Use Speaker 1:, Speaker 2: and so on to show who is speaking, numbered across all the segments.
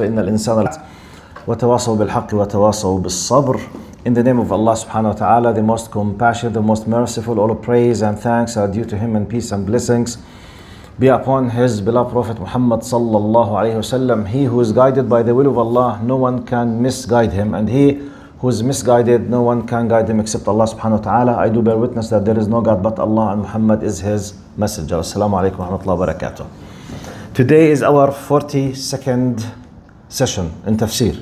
Speaker 1: إن الإنسان وتواصوا بالحق وتواصوا بالصبر. In the name of Allah subhanahu wa ta'ala, the most compassionate, the most merciful, all praise and thanks are due to Him, and peace and blessings be upon His beloved Prophet Muhammad sallallahu alayhi wasallam. He who is guided by the will of Allah, no one can misguide him, and he who is misguided, no one can guide him except Allah subhanahu wa ta'ala. I do bear witness that there is no God but Allah, and Muhammad is His messenger. Assalamu alaikum wa rahmatullahi wa barakatuh. Today is our 42nd session in Tafsir.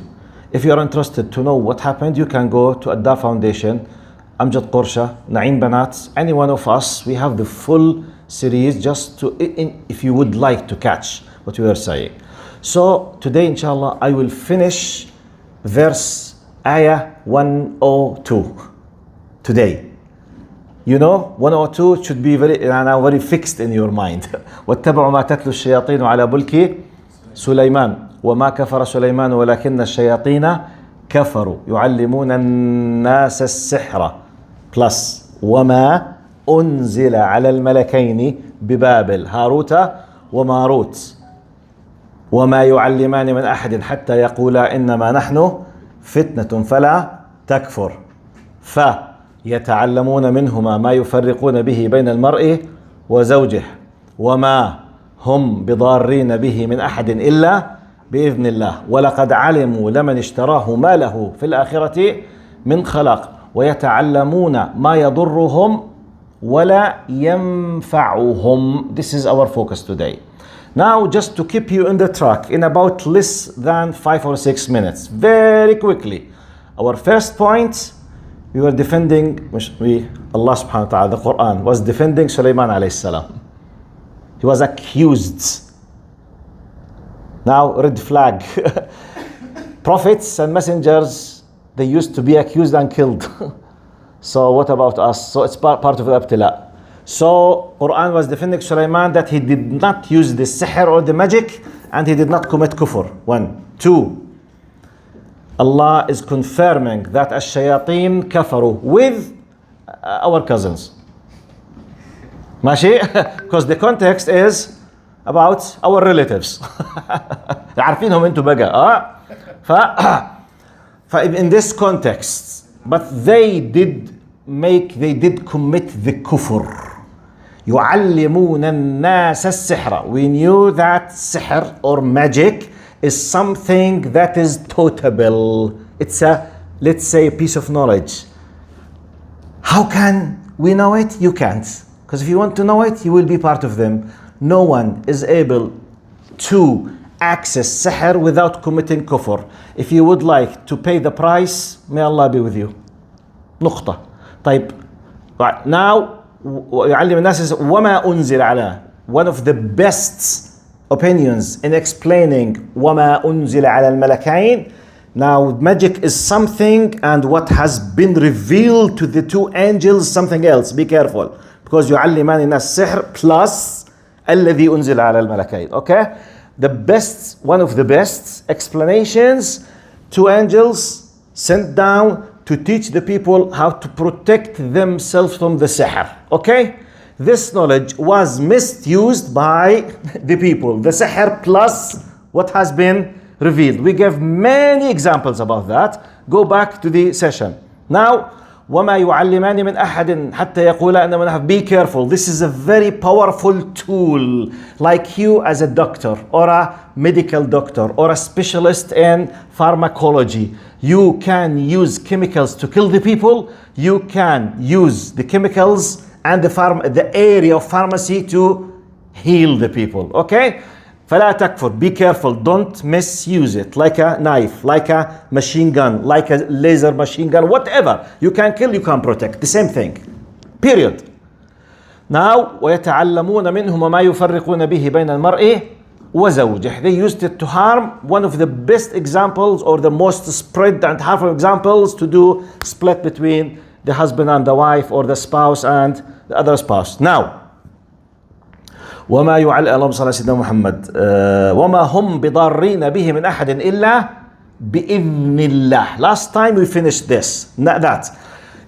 Speaker 1: If you are interested to know what happened, you can go to Ad-Dar Foundation, Amjad Qourshah, Naeem Banat, any one of us. We have the full series just to, if you would like to catch what we are saying. So today, inshallah, I will finish verse ayah 102 today. You know, 102 should be very fixed in your mind. وَاتَّبَعُوا مَا تَتْلُو الشَّيَاطِينُ عَلَى بُلْكِ سُلَيْمَانَ وما كفر سليمان ولكن الشياطين كفروا يعلمون الناس السحر plus وما أنزل على الملكين ببابل هاروت وماروت وما يعلمان من أحد حتى يقولا إنما نحن فتنة فلا تكفر فيتعلمون منهما ما يفرقون به بين المرء وزوجه وما هم بضارين به من أحد إلا بإذن الله ولقد علموا لمن اشتراه ما له في الآخرة من خلاق ويتعلمون ما يضرهم ولا ينفعهم. This is our focus today. Now, just to keep you in the track, in about less than 5 or 6 minutes, very quickly, our first point, we were defending, Allah subhanahu wa ta'ala, the Quran was defending Sulaiman alayhi salam. He was accused. Now, red flag. Prophets and messengers, they used to be accused and killed. So what about us? So it's part of the ibtila. So Quran was defending Sulaiman that he did not use the sihr or the magic, and he did not commit kufr. 1. 2. Allah is confirming that ash-shayateen kafaru with our cousins. Mashi? Because the context is about our relatives. عارفينهم انتوا بقى in this context, but they did commit the kufr. يعلمون الناس السحر. We knew that sihr or magic is something that is totable. It's a, let's say, a piece of knowledge. How can we know it? You can't. Because if you want to know it, you will be part of them. No one is able to access sihr without committing kufr. If you would like to pay the price, may Allah be with you. نقطة. طيب. Right. Now, يعلم الناس وما أنزل على. One of the best opinions in explaining وما أنزل على الملكين. Now, magic is something, and what has been revealed to the two angels, something else. Be careful. Because يعلمان الناس السحر plus الذي أنزل على الملكين. Okay? The best, one of the best explanations, two angels sent down to teach the people how to protect themselves from the sihr. Okay? This knowledge was misused by the people. The sihr plus what has been revealed. We gave many examples about that. Go back to the session. Now, وَمَا يُعَلِّمَانِ مِنْ أَحَدٍ حَتَّى يَقُولَا إِنَّمَا نَحْنُ. Be careful. This is a very powerful tool. Like you as a doctor or a medical doctor or a specialist in pharmacology, you can use chemicals to kill the people. You can use the chemicals and the area of pharmacy to heal the people. Okay? فلا تكفر. Be careful. Don't misuse it. Like a knife, like a machine gun, like a laser machine gun, whatever. You can kill, you can protect. The same thing. Period. Now, ويتعلمون منهم ما يفرقون به بين المرء وزوجه. They used it to harm. One of the best examples, or the most spread and harmful examples, to do split between the husband and the wife, or the spouse and the other spouse. Now, وما يعلم اللهم صل على سيدنا محمد وما هم بضارين به من أحد إلا بإذن الله. Last time we finished this. That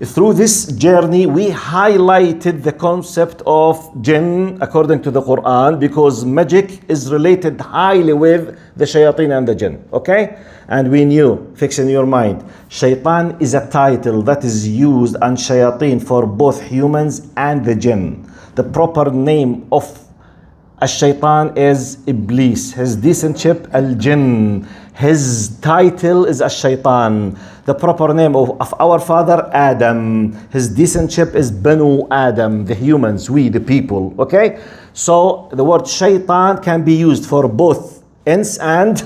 Speaker 1: through this journey we highlighted the concept of jinn according to the Quran, because magic is related highly with the shayateen and the jinn. Okay? And we knew, fix in your mind, shaitan is a title that is used on shayateen for both humans and the jinn. The proper name of الشيطان is Iblis. His descendant al-Jinn. His title is الشيطان. The proper name of our father Adam. His descendant is Banu Adam, the humans, we the people. Okay? So the word shaitan can be used for both ins and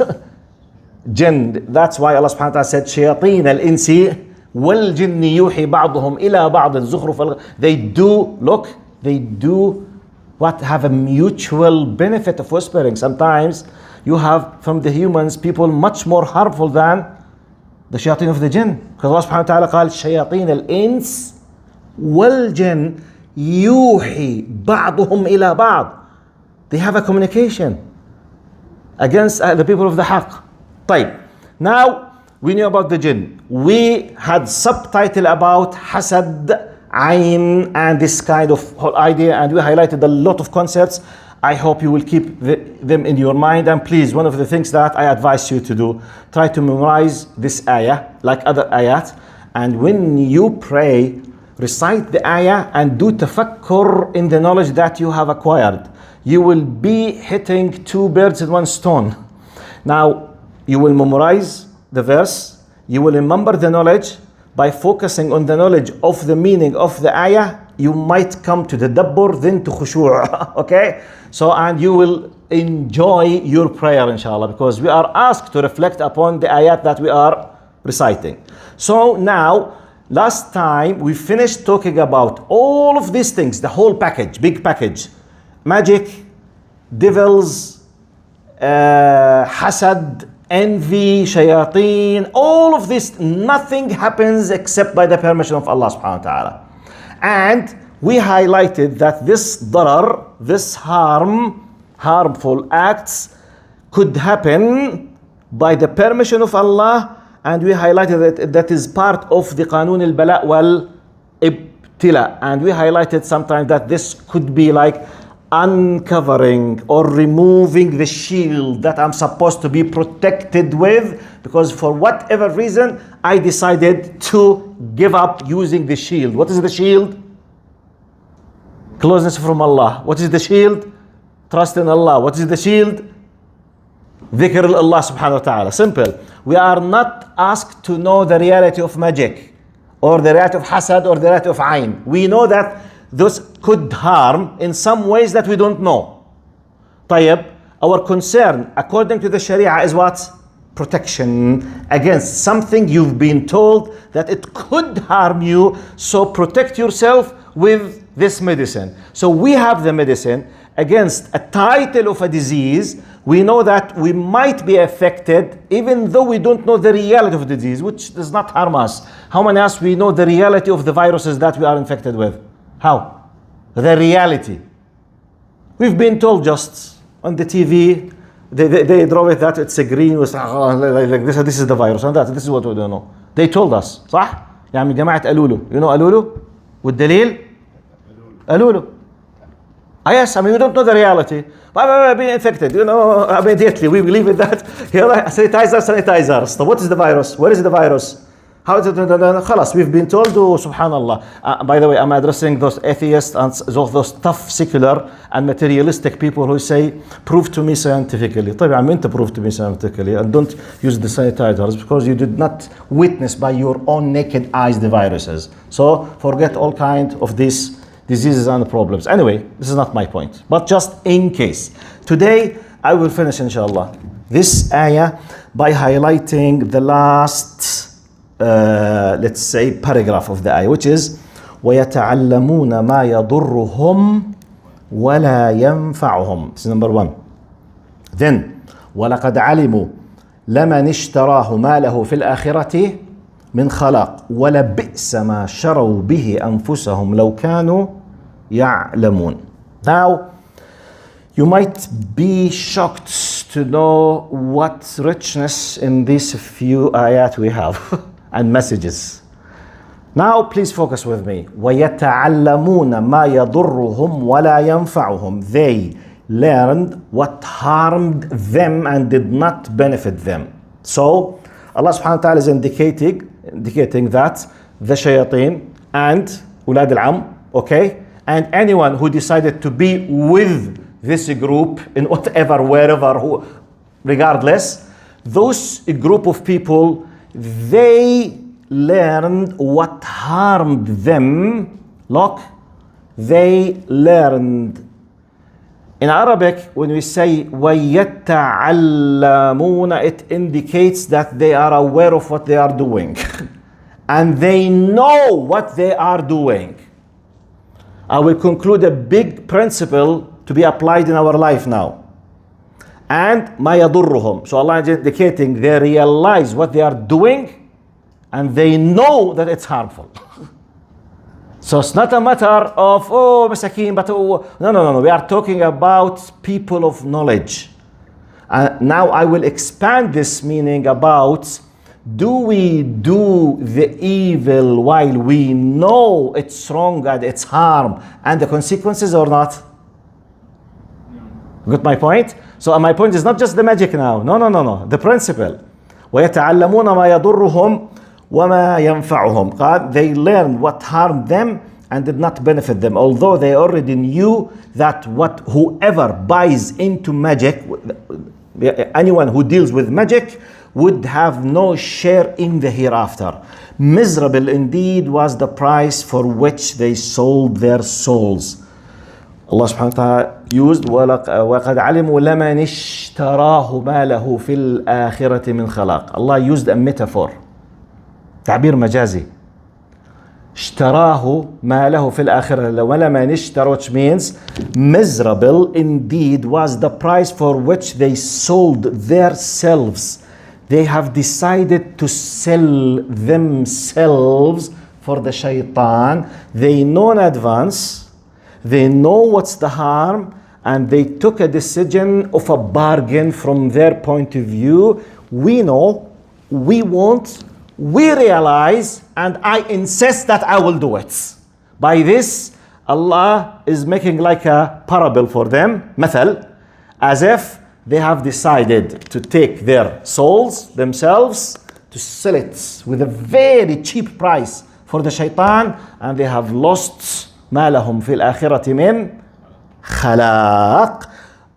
Speaker 1: jinn. That's why Allah subhanahu wa ta'ala said shayateen al-insi wal jinni yuhi ba'duhum ila ba'd zukhruf. They do what have a mutual benefit of whispering. Sometimes you have from the humans people much more harmful than the shayateen of the jinn. Because Allah subhanahu wa ta'ala قال shayateen al-ins wal jinn yuhi ba'duhum ila ba'd. They have a communication against the people of the haqq. طيب. Now we knew about the jinn. We had subtitle about hasad, ayn, and this kind of whole idea, and we highlighted a lot of concepts. I hope you will keep them in your mind, and please, one of the things that I advise you to do, try to memorize this ayah like other ayat, and when you pray, recite the ayah and do tafakkur in the knowledge that you have acquired. You will be hitting two birds with one stone. Now you will memorize the verse, you will remember the knowledge. By focusing on the knowledge of the meaning of the ayah, you might come to the dabbur, then to khushu'. Okay? So, and you will enjoy your prayer, inshallah, because we are asked to reflect upon the ayat that we are reciting. So now, last time we finished talking about all of these things, the whole package, big package. Magic, devils, hasad, envy, shayateen, all of this, nothing happens except by the permission of Allah subhanahu wa ta'ala. And we highlighted that this darar, this harmful acts could happen by the permission of Allah, and we highlighted that is part of the qanun al-bala wal ibtila, and we highlighted sometimes that this could be like uncovering or removing the shield that I'm supposed to be protected with, because for whatever reason I decided to give up using the shield. What is the shield? Closeness from Allah. What is the shield? Trust in Allah. What is the shield? Dhikr Allah subhanahu wa ta'ala. Simple. We are not asked to know the reality of magic or the reality of hasad or the reality of ayn. We know that those could harm in some ways that we don't know. طيب, our concern according to the Sharia is what? Protection against something you've been told that it could harm you, so protect yourself with this medicine. So we have the medicine against a title of a disease. We know that we might be affected even though we don't know the reality of the disease, which does not harm us. How many of us we know the reality of the viruses that we are infected with? How? The reality. We've been told just on the TV, they draw it that it's a green with like this is the virus and that this is what we don't know. They told us. صح؟ يعني جماعة ألولو. You know ألولو? والدليل؟ ألولو. Yes, I mean we don't know the reality. But being infected, you know, immediately we believe in that. Sanitizer. So what is the virus? Where is the virus? How is it? خلاص, we've been told, subhanallah. By the way, I'm addressing those atheists and those tough secular and materialistic people who say, prove to me scientifically. طيب, I meant to prove to me scientifically, and don't use the sanitizers because you did not witness by your own naked eyes the viruses. So forget all kind of these diseases and problems. Anyway, this is not my point, but just in case. Today, I will finish, inshallah, this ayah by highlighting the last let's say paragraph of the ayah, which is ويتعلمون ما يضرهم ولا ينفعهم. This is number one. Then ولقد علموا لمن اشتراه ما له في الآخرة من خلاق ولبئس ما شروا به أنفسهم لو كانوا يعلمون. Now you might be shocked to know what richness in these few ayat we have and messages. Now please focus with me. وَيَتَعَلَّمُونَ مَا يَضُرُّهُمْ وَلَا يَنفَعُهُم. They learned what harmed them and did not benefit them. So Allah subhanahu wa ta'ala is indicating that the shayateen and ulad al-am, okay, and anyone who decided to be with this group in whatever, wherever, who, regardless, those group of people, they learned what harmed them. Look, they learned. In Arabic, when we say وَيَتَعَلَّمُونَ, it indicates that they are aware of what they are doing. And they know what they are doing. I will conclude a big principle to be applied in our life now. And مَا يضرهم. So Allah is indicating they realize what they are doing and they know that it's harmful. So it's not a matter of, oh, masakin, but oh, no. We are talking about people of knowledge. Now I will expand this meaning about, do we do the evil while we know it's wrong and it's harm and the consequences or not? Got my point? So my point is not just the magic now. No. The principle. وَيَتَعَلَّمُونَ مَا يَضُرُّهُمْ وَمَا يَنفعهم. God, they learned what harmed them and did not benefit them, although they already knew that whoever buys into magic, anyone who deals with magic, would have no share in the hereafter. Miserable indeed was the price for which they sold their souls. Allah subhanahu wa ta'ala used وَقَدْ عَلِمُوا لَمَنِ اشْتَرَاهُ مَا لَهُ فِي الْآخِرَةِ مِنْ خَلَاقٍ. Allah used a metaphor, تعبير مجازي. اشتراه ما له في الآخرة ولمن اشترى, which means miserable indeed was the price for which they sold themselves. They have decided to sell themselves for the shaitan. They know in advance, they know what's the harm, and they took a decision of a bargain from their point of view. We know, we won't, we realize, and I insist that I will do it. By this, Allah is making like a parable for them, مثل, as if they have decided to take their souls themselves, to sell it with a very cheap price for the shaitan, and they have lost ما لهم في الآخرة من خلاق.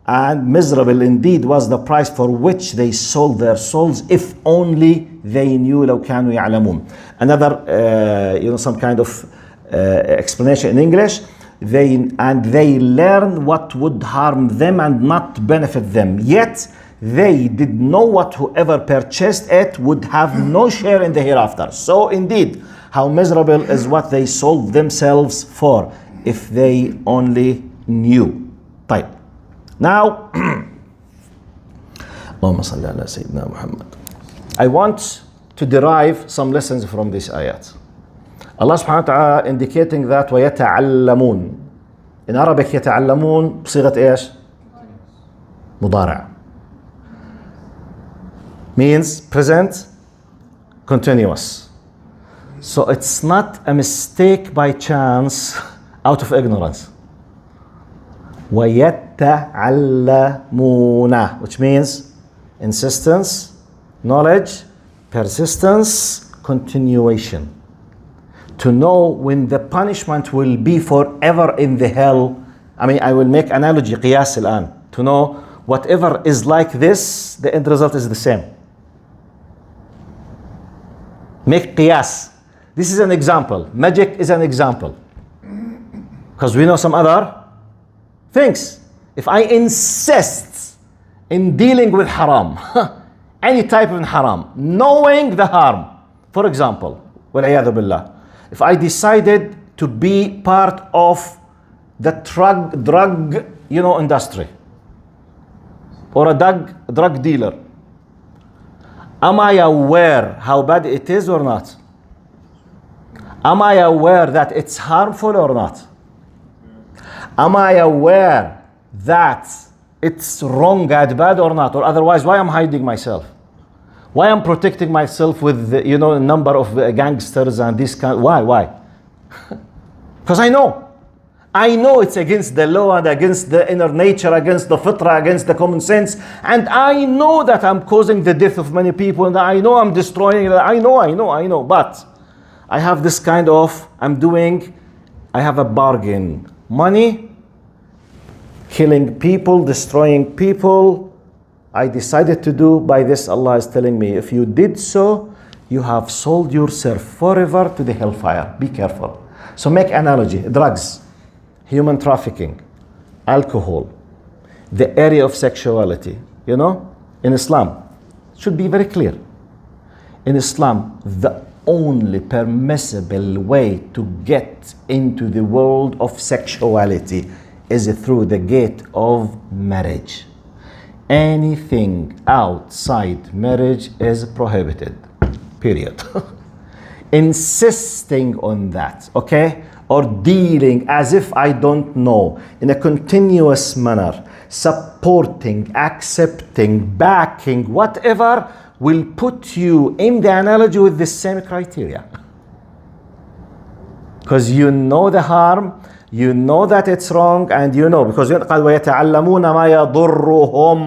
Speaker 1: And miserable indeed was the price for which they sold their souls, if only they knew. لو كانوا يعلمون. Another, some kind of explanation in English. They learned what would harm them and not benefit them. Yet they did know what whoever purchased it would have no share in the hereafter. So indeed, how miserable is what they sold themselves for, if they only knew. طيب. Now, اللهم صل على سيدنا محمد. I want to derive some lessons from this ayat. Allah subhanahu wa ta'ala indicating that ويتعلمون. In Arabic يتعلمون بصيغة ايش؟ مضارع. Means present continuous. So it's not a mistake by chance out of ignorance. وَيَتَّعَلَّمُونَ, which means insistence, knowledge, persistence, continuation. To know when the punishment will be forever in the hell. I will make analogy, قياس الآن. To know whatever is like this, the end result is the same. Make qiyas. This is an example. Magic is an example. Because we know some other things. If I insist in dealing with haram, any type of haram, knowing the harm, for example, وَالْعِيَاذُ بِاللَّهِ, if I decided to be part of the drug industry, or a drug dealer, am I aware how bad it is or not? Am I aware that it's harmful or not? Am I aware that it's wrong and bad or not? Or otherwise, why am I hiding myself? Why am I protecting myself with a number of gangsters and this kind? Why? Because I know. I know it's against the law and against the inner nature, against the fitra, against the common sense. And I know that I'm causing the death of many people. And I know I'm destroying. I know. But I have this kind of, I have a bargain. Money, killing people, destroying people. I decided to do by this. Allah is telling me, if you did so, you have sold yourself forever to the hellfire. Be careful. So make analogy. Drugs, human trafficking, alcohol, the area of sexuality. You know, in Islam, it should be very clear. In Islam, the only permissible way to get into the world of sexuality is through the gate of marriage. Anything outside marriage is prohibited. Period. Insisting on that, okay? Or dealing as if I don't know, in a continuous manner, supporting, accepting, backing, whatever, will put you in the analogy with the same criteria. Because you know the harm, you know that it's wrong, and you know, because قال ويتعلمون ما يضرهم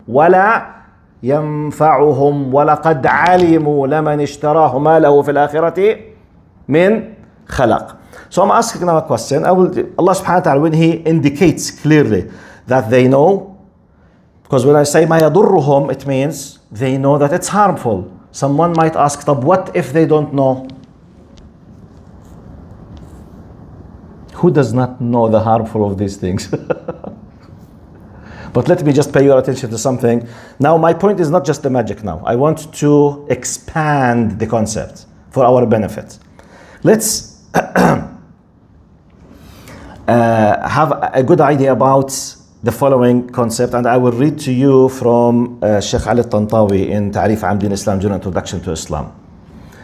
Speaker 1: ولا ينفعهم ولقد علموا لمن اشتراه ما له في الآخرة من خلق. So I'm asking now a question. Allah subhanahu wa ta'ala, when He indicates clearly that they know, because when I say ما يضرهم, it means they know that it's harmful. Someone might ask, طب what if they don't know? Who does not know the harmful of these things? But let me just pay your attention to something. Now, my point is not just the magic now. I want to expand the concept for our benefit. Let's have a good idea about the following concept, and I will read to you from Sheikh Ali Tantawi in Ta'rif Am Din Islam, General Introduction to Islam.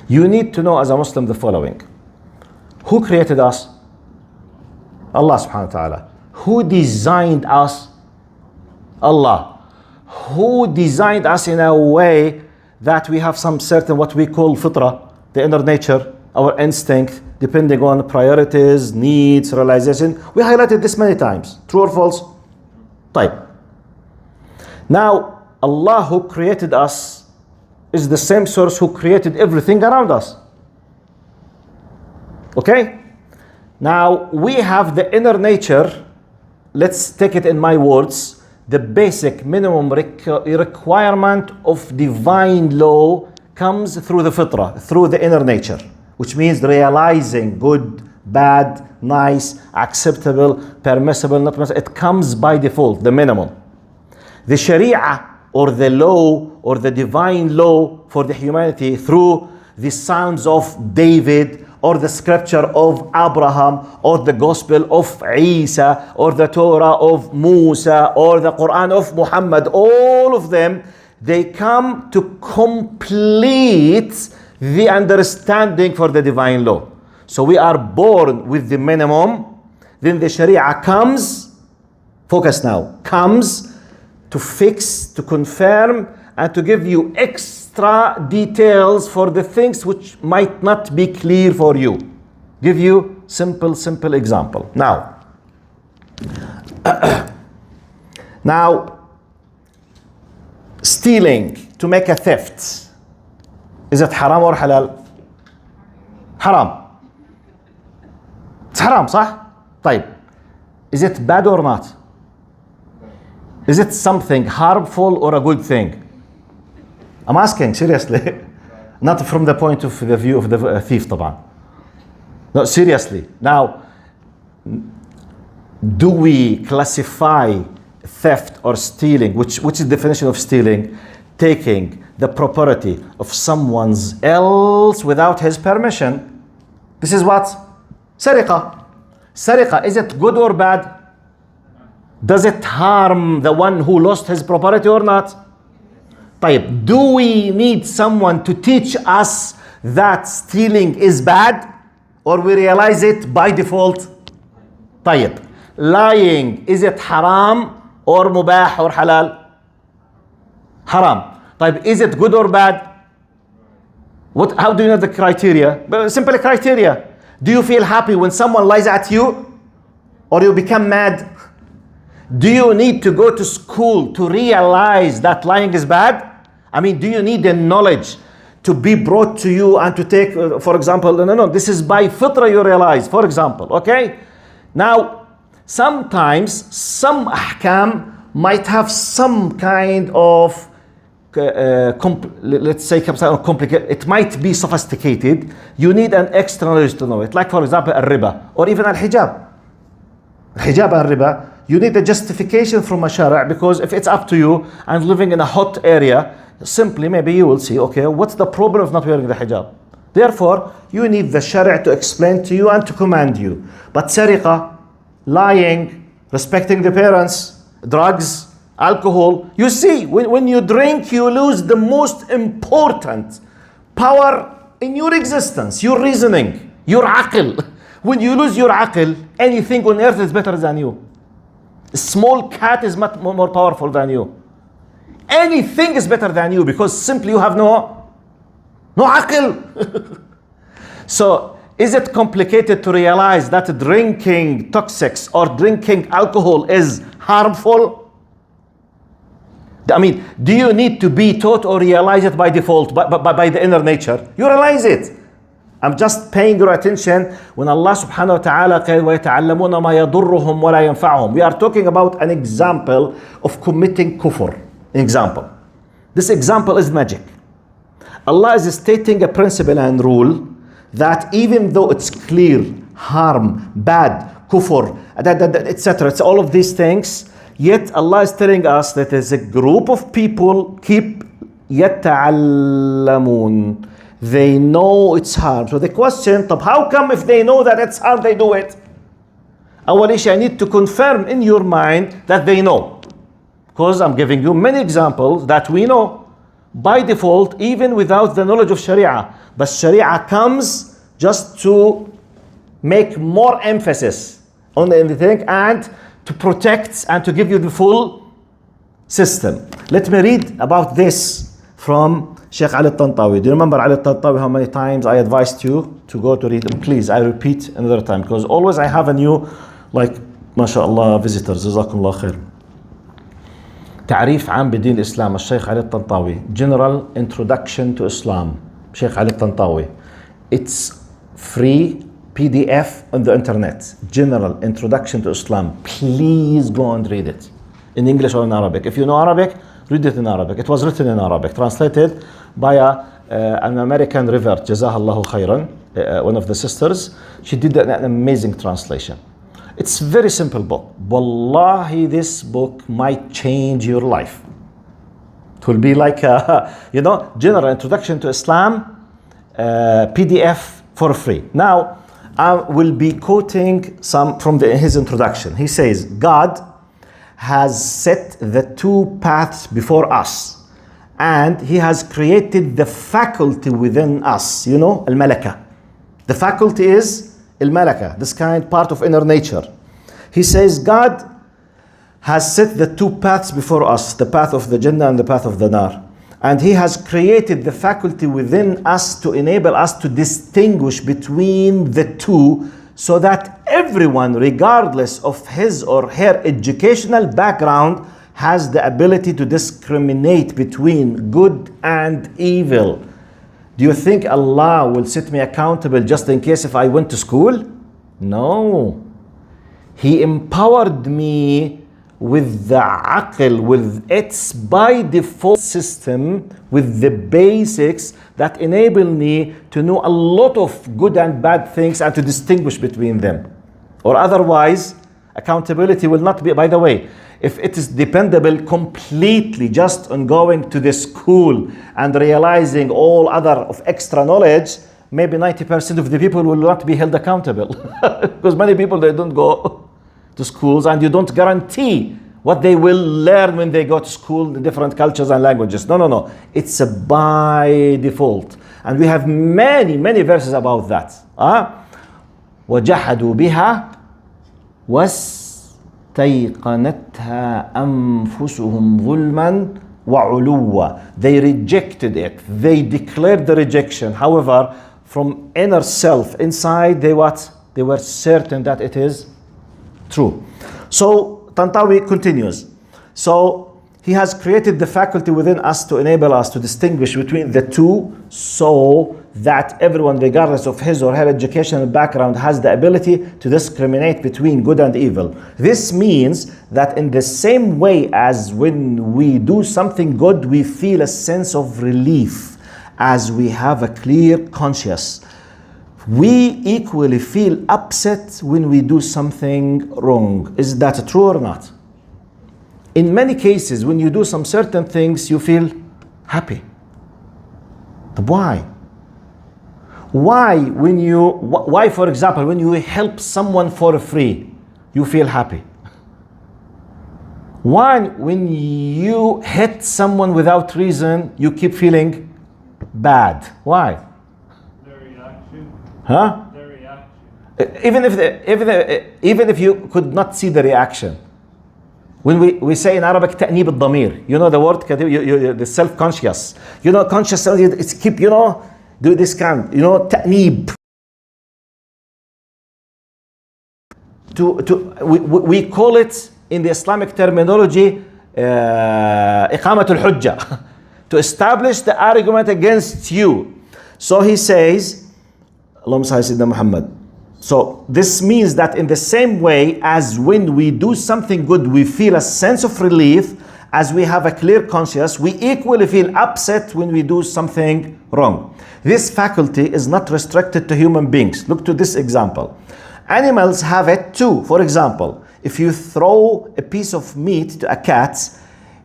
Speaker 1: You need to know as a Muslim the following. Who created us? Allah subhanahu wa ta'ala. Who designed us? Allah. Who designed us in a way that we have some certain what we call fitra, the inner nature, our instinct, depending on priorities, needs, realization. We highlighted this many times. True or false? Type. Now, Allah who created us is the same source who created everything around us. Okay? Now, we have the inner nature. Let's take it in my words. The basic minimum requirement of divine law comes through the fitrah, through the inner nature, which means realizing good, bad, nice, acceptable, permissible, not permissible. It comes by default, the minimum. The Sharia or the law or the divine law for the humanity through the sounds of David, or the scripture of Abraham, or the gospel of Isa, or the Torah of Musa, or the Quran of Muhammad, all of them, they come to complete the understanding for the divine law. So we are born with the minimum, then the Sharia comes, focus now, comes to fix, to confirm, and to give you extra details for the things which might not be clear for you. Give you simple example. Now, stealing, to make a theft, is it haram or halal? Haram. It's haram, صح? طيب. Is it bad or not? Is it something harmful or a good thing? I'm asking seriously, not from the point of the view of the thief, طبعا. No, seriously. Now, do we classify theft or stealing, which is the definition of stealing? Taking the property of someone's else without his permission. This is what? Sariqa. Sariqa, is it good or bad? Does it harm the one who lost his property or not? طيب, do we need someone to teach us that stealing is bad, or we realize it by default? طيب, lying, is it haram or mubah or halal? Haram. طيب, is it good or bad? How do you know the criteria? Simple criteria. Do you feel happy when someone lies at you? or you become mad? Do you need to go to school to realize that lying is bad? I mean, do you need the knowledge to be brought to you and to take, for example, no, this is by fitra you realize, for example, okay? Now, sometimes some ahkam might have some kind of, let's say, complicated, it might be sophisticated. You need an extra knowledge to know it. Like, for example, al-riba, or even al-hijab. Al-hijab al-riba, you need a justification from a shara', because if it's up to you and living in a hot area, simply maybe you will see, okay, what's the problem of not wearing the hijab? Therefore, you need the shari' to explain to you and to command you. But sariqa, lying, respecting the parents, drugs, alcohol, you see, when you drink, you lose the most important power in your existence, your reasoning, your aql. When you lose your aql, anything on earth is better than you. A small cat is much more powerful than you. Anything is better than you, because simply you have no aql. So, is it complicated to realize that drinking toxics or drinking alcohol is harmful? I mean, do you need to be taught or realize it by default, by the inner nature? You realize it. I'm just paying your attention when Allah subhanahu wa ta'ala قال ويتعلمون ما يضرهم ولا ينفعهم. We are talking about an example of committing kufr. An example. This example is magic. Allah is stating a principle and rule that even though it's clear, harm, bad, kufr, etc., it's all of these things, yet Allah is telling us that there's a group of people keep يتعلمون. They know it's harm. So the question, how come if they know that it's harm, they do it? أول شيء, I need to confirm in your mind that they know. Because I'm giving you many examples that we know by default, even without the knowledge of Sharia. But Sharia comes just to make more emphasis on anything and to protect and to give you the full system. Let me read about this from Sheikh Ali Tantawi. Do you remember Ali Tantawi, how many times I advised you to go to read him? Please, I repeat another time, because always I have a new, like, mashallah, visitors. Jazakumullah khair. تعريف عام بدين الإسلام الشيخ علي الطنطاوي. General Introduction to Islam. Sheikh Ali Tantawi. It's free PDF on the internet. General Introduction to Islam. Please go and read it in English or in Arabic. If you know Arabic, read it in Arabic. It was written in Arabic, translated by an American revert, Jazahallahu khairan, one of the sisters. She did an amazing translation. It's a very simple book. Wallahi, this book might change your life. It will be like a, General Introduction to Islam, PDF for free. Now, I will be quoting some from his introduction. He says, God has set the two paths before us, and He has created the faculty within us, al-malaka. The faculty is al-malaka, this kind part of inner nature. He says God has set the two paths before us, the path of the Jannah and the path of the Nar. And He has created the faculty within us to enable us to distinguish between the two, so that everyone, regardless of his or her educational background, has the ability to discriminate between good and evil. Do you think Allah will set me accountable just in case if I went to school? No. He empowered me with the aql, with its by default system, with the basics that enable me to know a lot of good and bad things and to distinguish between them. Or otherwise, accountability will not be, by the way, if it is dependable completely just on going to the school and realizing all other of extra knowledge, maybe 90% of the people will not be held accountable. Because many people, they don't go to schools, and you don't guarantee what they will learn when they go to school, the different cultures and languages. No. It's a by default. And we have many verses about that. وَجَحَدُوا بِهَا وَاسْتَيْقَنَتْهَا أَنفُسُهُمْ ظُلْمًا وَعُلُوًّا. They rejected it. They declared the rejection. However, from inner self, inside, they were certain that it is True. So Tantawi continues. So he has created the faculty within us to enable us to distinguish between the two, so that everyone, regardless of his or her educational background, has the ability to discriminate between good and evil. This means that in the same way as when we do something good, we feel a sense of relief as we have a clear conscience, we equally feel upset when we do something wrong. Is that true or not? In many cases, when you do some certain things, you feel happy. But why? Why, for example, when you help someone for free, you feel happy? Why, when you hit someone without reason, you keep feeling bad? Why?
Speaker 2: Their reaction.
Speaker 1: Huh?
Speaker 2: Their reaction.
Speaker 1: Even if you could not see the reaction. When we say in Arabic تأنيب الضمير, you know the word, the self-conscious. You know, conscious, it's keep, you know, do this kind, you know, تأنيب. We call it in the Islamic terminology إقامة الحجة, to establish the argument against you. So he says, Allahumma salli sayyidina Muhammad. So this means that in the same way as when we do something good, we feel a sense of relief as we have a clear conscience, we equally feel upset when we do something wrong. This faculty is not restricted to human beings. Look to this example. Animals have it too. For example, if you throw a piece of meat to a cat,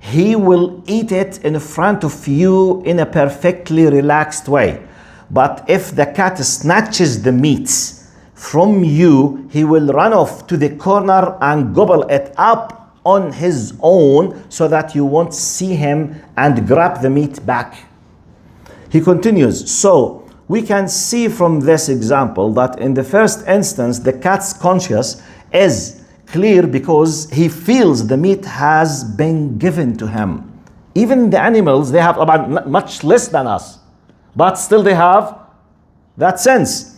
Speaker 1: he will eat it in front of you in a perfectly relaxed way. But if the cat snatches the meat from you, he will run off to the corner and gobble it up on his own so that you won't see him and grab the meat back. He continues, so we can see from this example that in the first instance, the cat's conscience is clear because he feels the meat has been given to him. Even the animals, they have about much less than us, but still they have that sense.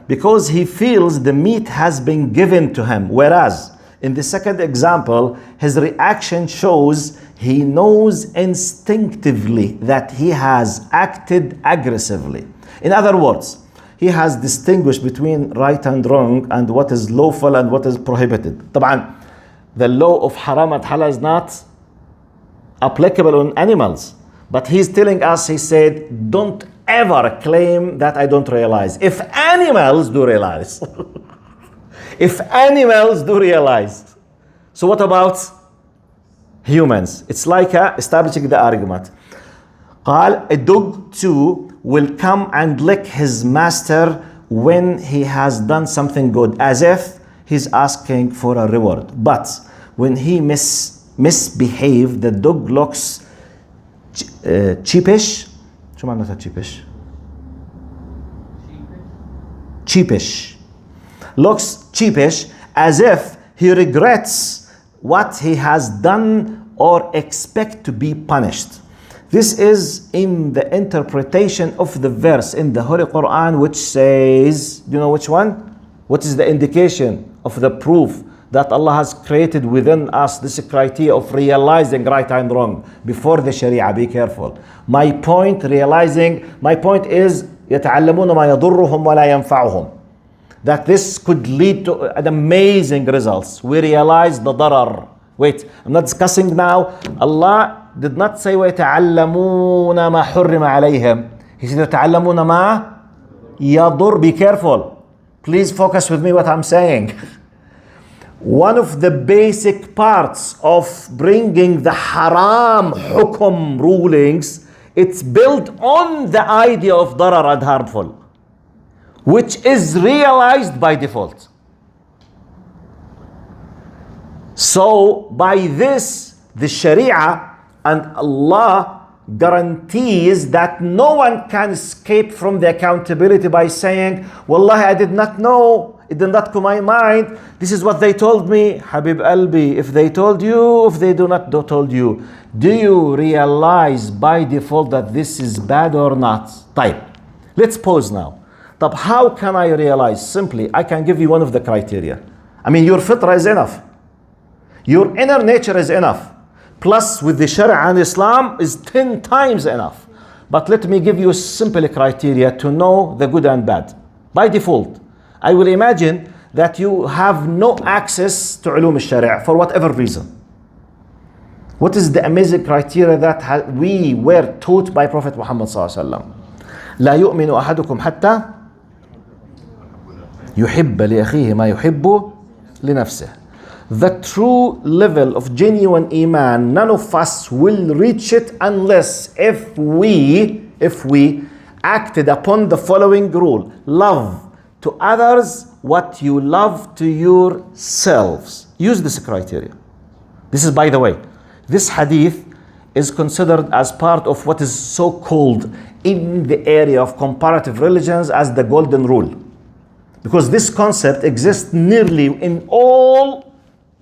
Speaker 1: Because he feels the meat has been given to him. Whereas in the second example, his reaction shows he knows instinctively that he has acted aggressively. In other words, he has distinguished between right and wrong and what is lawful and what is prohibited. طبعا, the law of haram and halal is not applicable on animals. But he's telling us, he said, don't ever claim that I don't realize. If animals do realize. If animals do realize. So what about humans? It's like establishing the argument. قال, a dog too will come and lick his master when he has done something good, as if he's asking for a reward. But when he misbehaves, the dog looks cheapish. شو معناتها cheapish? Cheapish. Looks cheapish, as if he regrets what he has done or expect to be punished. This is in the interpretation of the verse in the Holy Quran which says, you know which one? What is the indication of the proof that Allah has created within us this criteria of realizing right and wrong before the Sharia? Be careful. My point is يتعلمون ما يضرهم ولا ينفعهم. That this could lead to an amazing results. We realize the darar. Wait, I'm not discussing now. Allah did not say ويتعلمون ما حرم عليهم. He said يتعلمون ما يضر. Be careful. Please focus with me what I'm saying. One of the basic parts of bringing the haram hukum rulings, it's built on the idea of darar and harmful, which is realized by default. So by this, the Sharia and Allah guarantees that no one can escape from the accountability by saying, Wallahi, I did not know. It did not come to my mind. This is what they told me. Habib Albi, if they told you, if they do not told you, do you realize by default that this is bad or not? Type. Let's pause now. How can I realize? Simply, I can give you one of the criteria. I mean, your fitra is enough. Your inner nature is enough. Plus, with the Sharia and Islam is 10 times enough. But let me give you a simple criteria to know the good and bad. By default, I will imagine that you have no access to ulum al-Sharia for whatever reason. What is the amazing criteria that we were taught by Prophet Muhammad sallallahu alaihi wasallam? لا يؤمن أحدكم حتى يحب لأخيه ما يحب لنفسه. The true level of genuine iman, none of us will reach it unless if we acted upon the following rule: love to others what you love to yourselves. Use this criteria. This is, by the way, this hadith is considered as part of what is so called in the area of comparative religions as the golden rule. Because this concept exists nearly in all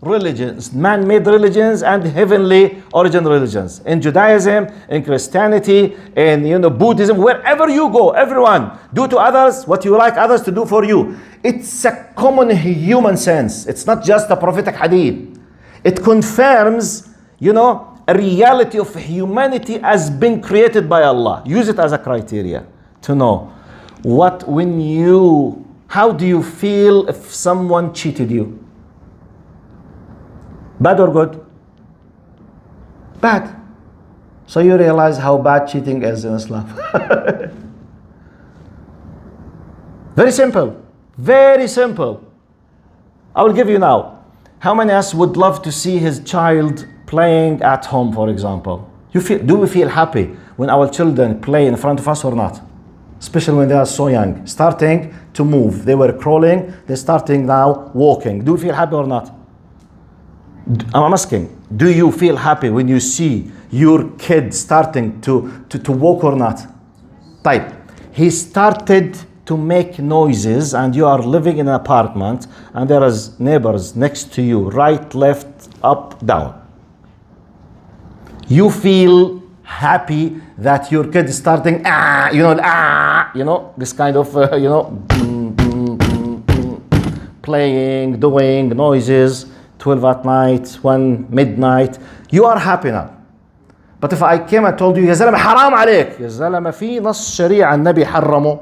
Speaker 1: religions, man-made religions and heavenly origin religions. In Judaism, in Christianity, in Buddhism, wherever you go, everyone, do to others what you like others to do for you. It's a common human sense. It's not just a prophetic hadith. It confirms, a reality of humanity has been created by Allah. Use it as a criteria to know how do you feel if someone cheated you? Bad or good? Bad. So you realize how bad cheating is in Islam. Very simple. Very simple. I will give you now. How many of us would love to see his child playing at home, for example? Do we feel happy when our children play in front of us or not? Especially when they are so young, starting to move. They were crawling, they're starting now walking. Do you feel happy or not? I'm asking, do you feel happy when you see your kid starting to walk or not? Type. He started to make noises and you are living in an apartment and there is neighbors next to you, right, left, up, down. You feel happy that your kid is starting, this kind of, playing, doing noises, 12 at night, 1 midnight. You are happy now. But if I came and told you, يا زلمة حرام عليك, يا زلمة في نص شريعة النبي حرمه.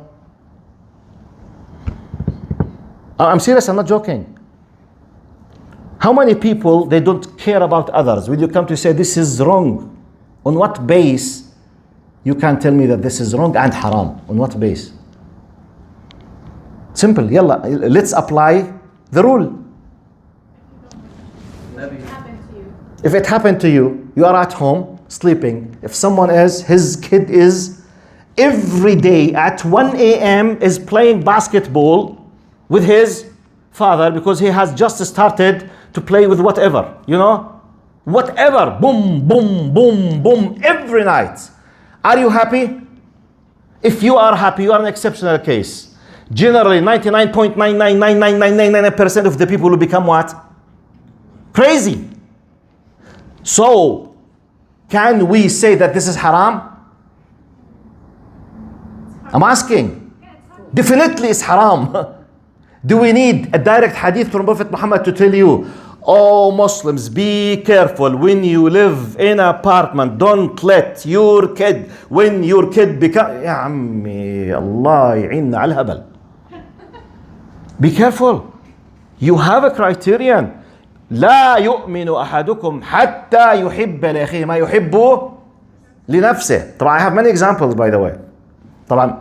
Speaker 1: I'm serious, I'm not joking. How many people, they don't care about others? When you come to say this is wrong, on what base you can tell me that this is wrong and haram? On what base? Simple, yalla, let's apply the rule. If it happened to you, you are at home sleeping. If someone else, his kid is every day at 1 a.m. is playing basketball with his father because he has just started to play with whatever, whatever, boom, boom, boom, boom, every night. Are you happy? If you are happy, you are an exceptional case. Generally, 99.9999999% of the people will become what? Crazy. So, can we say that this is haram? I'm asking. Definitely it's haram. Do we need a direct hadith from Prophet Muhammad to tell you, oh Muslims, be careful when you live in an apartment, don't let your kid, when your kid become, يا عمي الله يعيننا على الهبل. Be careful. You have a criterion. لا يؤمن أحدكم حتى يحب لأخيه ما يحب لنفسه. طبعا I have many examples by the way. طبعا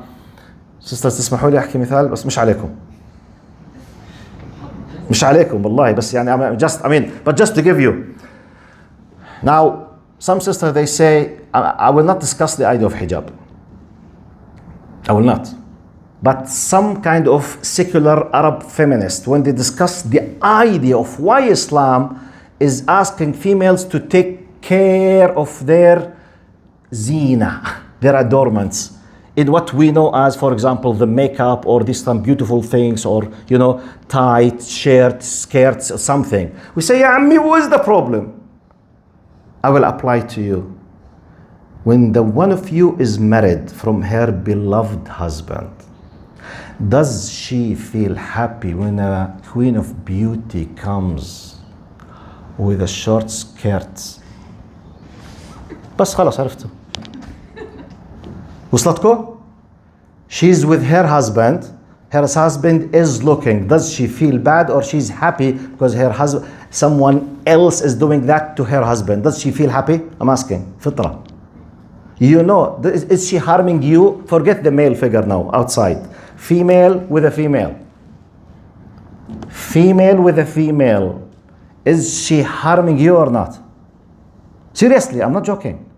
Speaker 1: sisters تسمحوا لي أحكي مثال بس مش عليكم. مش عليكم والله بس but just to give you. Now some sisters they say I will not discuss the idea of hijab. I will not. But some kind of secular Arab feminist, when they discuss the idea of why Islam is asking females to take care of their zina, their adornments, in what we know as, for example, the makeup or these some beautiful things or, tight shirts, skirts or something. We say, Ya Ammi, what is the problem? I will apply to you. When the one of you is married from her beloved husband, Does she feel happy when a queen of beauty comes with a short skirt? بس خلاص عرفتوا. وصلتكم؟ She's with her husband. Her husband is looking. Does she feel bad or she's happy because her husband, someone else is doing that to her husband? Does she feel happy? I'm asking. Fitra. You know, is she harming you? Forget the male figure now, outside. Female with a female. Female with a female. Is she harming you or not? Seriously, I'm not joking.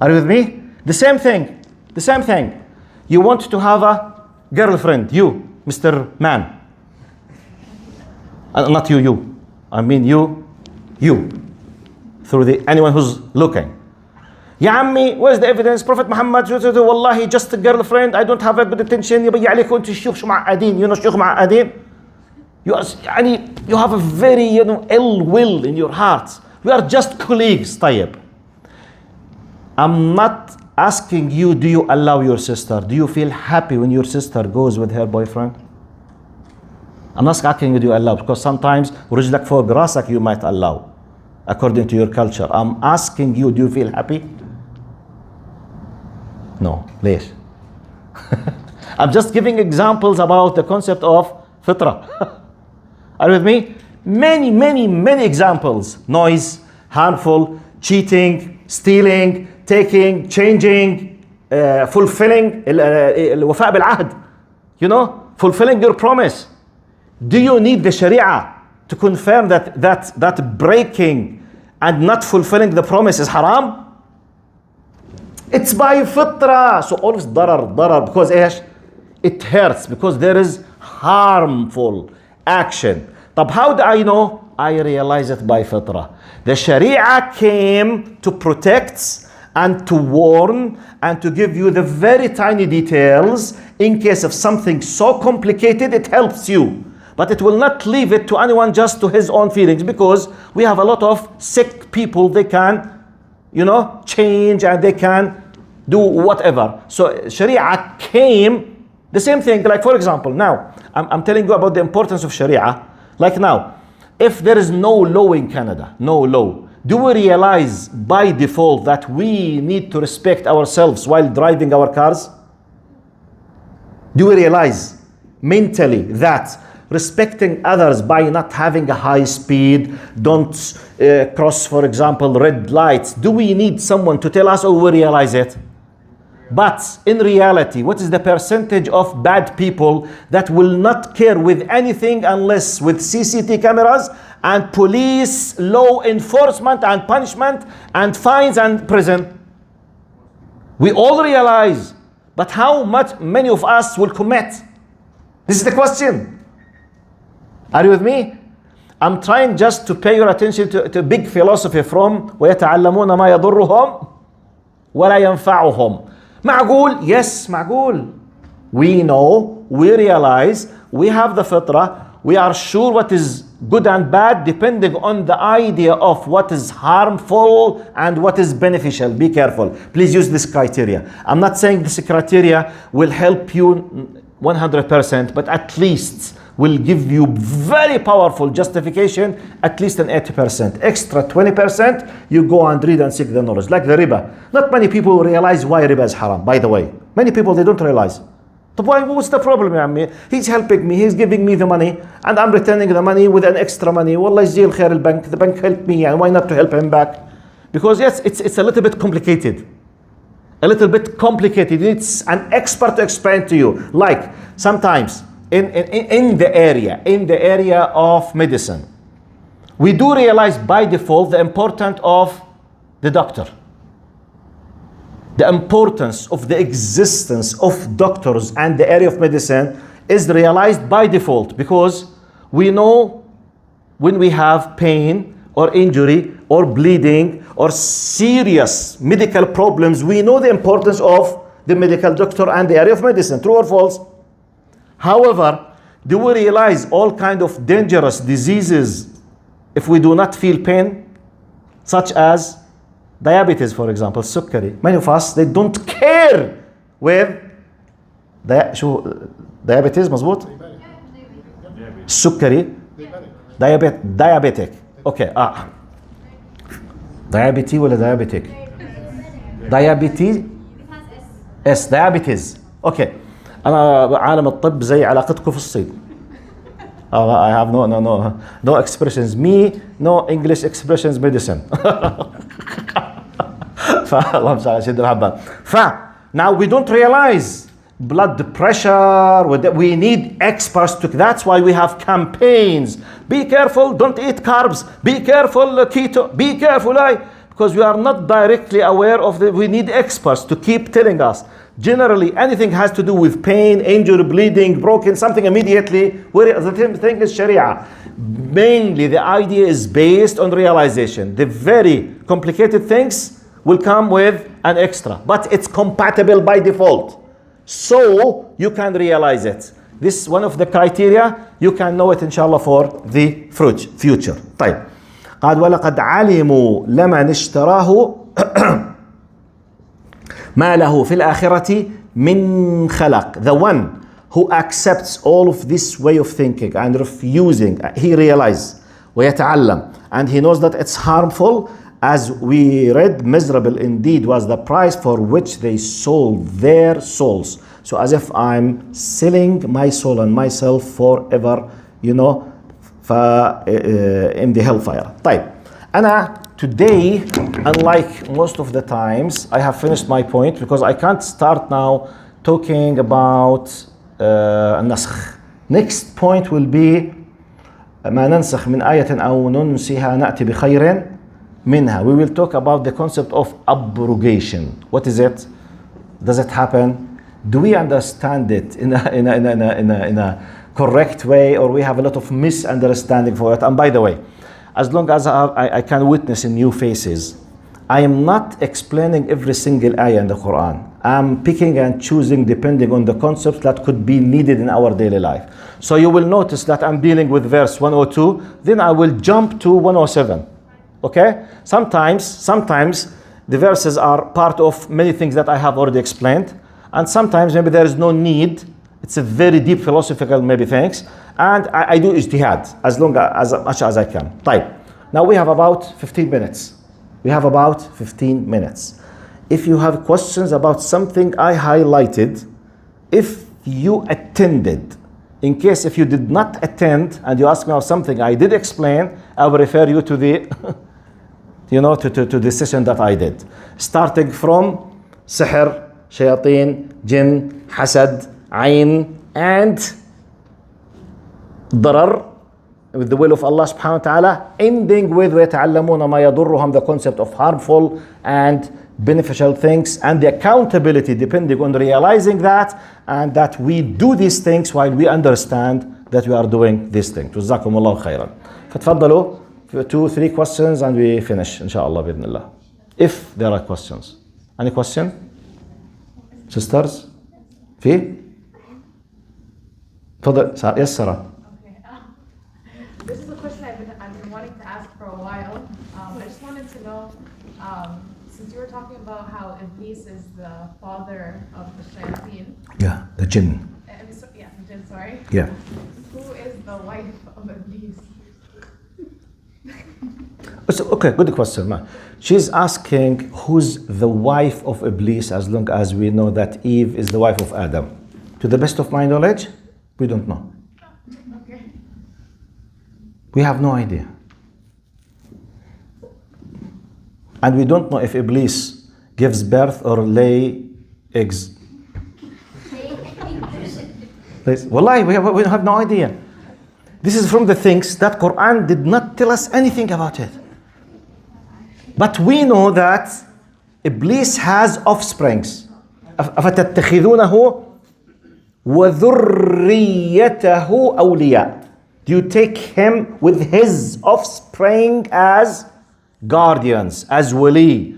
Speaker 1: Are you with me? The same thing. The same thing. You want to have a girlfriend, you, Mr. Man. Not you. I mean you. Through anyone who's looking. يا عمي, where's the evidence? Prophet Muhammad, والله just a girlfriend, I don't have a good intention. يبي عليكم انتوا الشيوخ شو معقدين. You know شيوخ معقدين. You have a very ill will in your heart. We are just colleagues. طيب. I'm not asking you, do you allow your sister? Do you feel happy when your sister goes with her boyfriend? I'm not asking you, do you allow? Because sometimes رجلك فوق راسك you might allow, according to your culture. I'm asking you, do you feel happy? No. ليش? I'm just giving examples about the concept of fitra. Are you with me? Many examples. Noise, harmful, cheating, stealing, taking, changing, fulfilling, الوفاء بالعهد. You know, fulfilling your promise. Do you need the Sharia to confirm that breaking and not fulfilling the promise is haram? It's by fitra. So always darar, because it hurts, because there is harmful action. But how do I know? I realize it by fitra. The Sharia came to protect and to warn and to give you the very tiny details in case of something so complicated. It helps you, but it will not leave it to anyone just to his own feelings, because we have a lot of sick people. They can change and they can do whatever. So Sharia came, the same thing. Like for example, now I'm telling you about the importance of Sharia. Like now, if there is no law in Canada, no law, do we realize by default that we need to respect ourselves while driving our cars? Do we realize mentally that respecting others by not having a high speed, don't cross, for example, red lights, do we need someone to tell us, or we realize it? But in reality, what is the percentage of bad people that will not care with anything unless with CCTV cameras and police, law enforcement and punishment and fines and prison? We all realize, but how many of us will commit? This is the question. Are you with me? I'm trying just to pay your attention to big philosophy from ويتعلمون ما يضرهم ولا ينفعهم. معقول? Yes, معقول. We know, we realize, we have the fitrah, we are sure what is good and bad depending on the idea of what is harmful and what is beneficial. Be careful. Please use this criteria. I'm not saying this criteria will help you 100%, but at least will give you very powerful justification, at least an 80%. Extra 20%, you go and read and seek the knowledge. Like the riba. Not many people realize why riba is haram, by the way. Many people, they don't realize. But what's the problem, ya ammi? He's helping me, he's giving me the money, and I'm returning the money with an extra money. Wallah yajzil khair al-bank. The bank helped me, and why not to help him back? Because yes, it's a little bit complicated. A little bit complicated. It's an expert to explain to you. Like sometimes, in the area of medicine, we do realize by default the importance of the doctor. The importance of the existence of doctors and the area of medicine is realized by default, because we know when we have pain or injury or bleeding or serious medical problems, we know the importance of the medical doctor and the area of medicine. True or false? However, do we realize all kind of dangerous diseases if we do not feel pain, such as diabetes, for example, sukkari? Many of us, they don't care with شو diabetes مزبوط؟ السكري diabetic. اوكي diabetes ولا diabetic؟ diabetes اس diabetes. اوكي انا عالم الطب زي علاقتكم في الصين. I have no expressions. Me no English expressions medicine. فالله على شد الحبان. Now we don't realize blood pressure. We need experts to. That's why we have campaigns. Be careful, don't eat carbs. Be careful, keto. Be careful, because we are not directly aware of the. We need experts to keep telling us. Generally, anything has to do with pain, injury, bleeding, broken, something immediately. Where the thing is Sharia. Mainly, the idea is based on realization. The very complicated things will come with an extra, but it's compatible by default. So you can realize it. This is one of the criteria. You can know it inshallah for the future. طيب. قال ولقد علموا لمن اشتراه ما له في الآخرة من خلق. The one who accepts all of this way of thinking and refusing, he realizes ويتعلم, and he knows that it's harmful. As we read, miserable indeed was the price for which they sold their souls. So as if I'm selling my soul and myself forever, in the hellfire. طيب. أنا today, unlike most of the times, I have finished my point because I can't start now talking about النسخ. Next point will be ما ننسخ من آية أو ننسها نأتي بخير منها. We will talk about the concept of abrogation. What is it? Does it happen? Do we understand it in a correct way, or we have a lot of misunderstanding for it? And by the way, as long as I can witness in new faces, I am not explaining every single ayah in the Quran. I'm picking and choosing depending on the concepts that could be needed in our daily life. So you will notice that I'm dealing with verse 102, then I will jump to 107. Okay? Sometimes the verses are part of many things that I have already explained, and sometimes maybe there is no need. It's a very deep philosophical maybe things, and I do ijtihad as much as I can. طيب. Now we have about 15 minutes. If you have questions about something I highlighted, if you attended, in case if you did not attend and you ask me about something I did explain, I will refer you to the to the session that I did, starting from sihr, shayateen, jinn, hasad, ayn, and darar, with the will of Allah subhanahu wa ta'ala, ending with ويتعلمون ما يضرهم, the concept of harmful and beneficial things, and the accountability depending on realizing that, and that we do these things while we understand that we are doing these things. جزاكم الله خيرا. فتفضلوا 2-3 questions and we finish inshallah بإذن الله. If there are questions. Any question? Sisters? في؟ تفضل. Yes, Sarah.
Speaker 3: This is a question I've been wanting to ask for a while. I just wanted to know, since you were talking about how Iblis is the father of the shayateen.
Speaker 1: Yeah, the jinn.
Speaker 3: The jinn, sorry.
Speaker 1: Yeah.
Speaker 3: Who is the wife of Iblis?
Speaker 1: Okay, good question, man. She's asking who's the wife of Iblis, as long as we know that Eve is the wife of Adam. To the best of my knowledge, we don't know.
Speaker 3: Okay.
Speaker 1: We have no idea. And we don't know if Iblis gives birth or lay eggs. Wallahi, we have no idea. This is from the things that Quran did not tell us anything about it. But we know that Iblis has offsprings. أفتتخذونه وذريته أولياء. Do you take him with his offspring as guardians, as wali?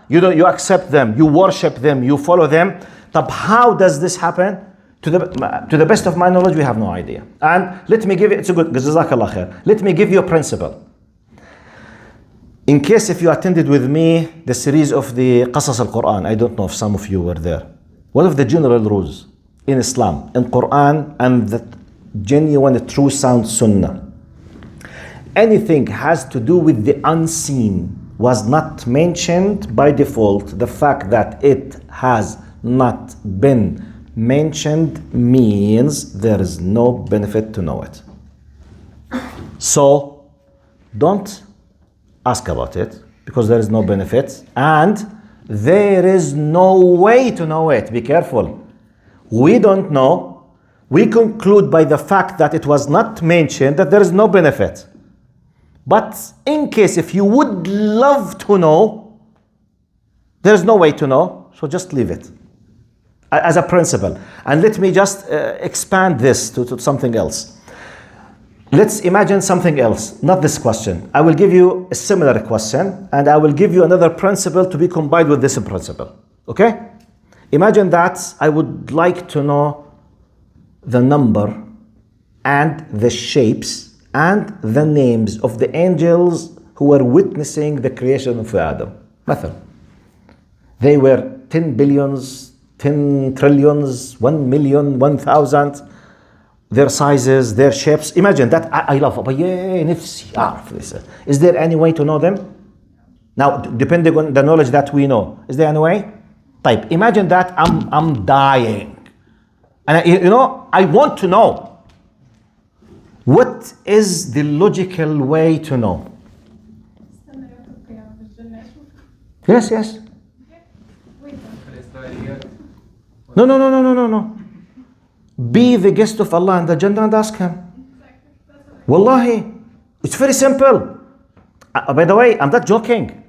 Speaker 1: You accept them, you worship them, you follow them. But how does this happen? To the best of my knowledge, we have no idea. And let me give you, it's a good, jazakallah khair. Let me give you a principle. In case if you attended with me the series of the Qasas al-Quran, I don't know if some of you were there. One of the general rules in Islam, in Quran, and the genuine true sound Sunnah, anything has to do with the unseen was not mentioned by default, the fact that it has not been mentioned means there is no benefit to know it. So don't ask about it because there is no benefit and there is no way to know it. Be careful. We don't know. We conclude by the fact that it was not mentioned that there is no benefit. But in case if you would love to know, there's no way to know, so just leave it as a principle. And let me just expand this to something else. Let's imagine something else, not this question. I will give you a similar question and I will give you another principle to be combined with this principle. Okay? Imagine that I would like to know the number and the shapes and the names of the angels who were witnessing the creation of Adam. مثلا. They were 10 billions, 10 trillions, 1 million, 1,000. Their sizes, their shapes. Imagine that. I love it. Yeah, نفسي أعرف this. Is there any way to know them? Now, depending on the knowledge that we know, is there any way? طيب, imagine that I'm dying. And I want to know. What is the logical way to know? Yes, yes. No. Be the guest of Allah in the Jannah and ask Him. Wallahi, it's very simple. By the way, I'm not joking.